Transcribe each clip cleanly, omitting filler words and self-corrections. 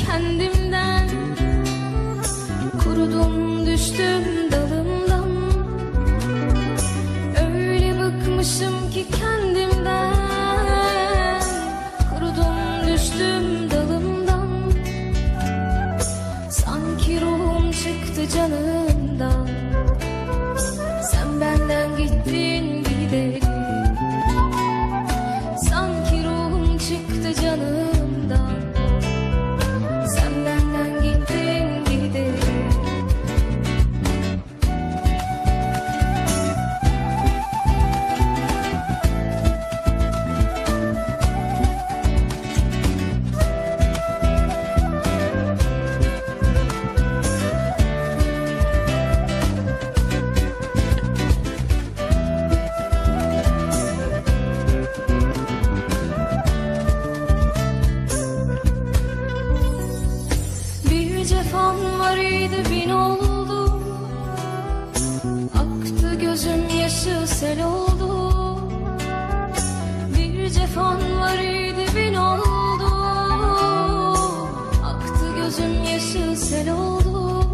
kendimden. Kurudum düştüm dalımdan. Öyle bıkmışım ki kendimden. Kurudum düştüm dalımdan. Sanki ruhum çıktı canımdan. Sen benden gittin gideli. Sanki ruhum çıktı canımdan. Sen benden gittin gideli. Bir cefan var idi bin oldu. Aktı gözüm yaşı sel oldu. Bir cefan var idi bin oldu. Aktı gözüm yaşı sel oldu.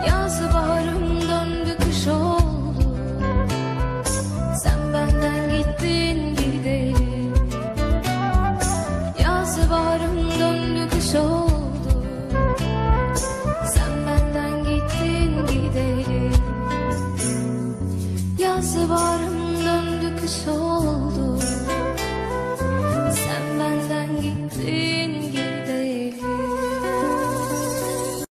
Yaz baharım döndü kış oldu. Sen benden gittin gideli. Yaz baharım döndü kış oldu. Sen benden gittin gideli. Yaz baharım döndü kış oldu.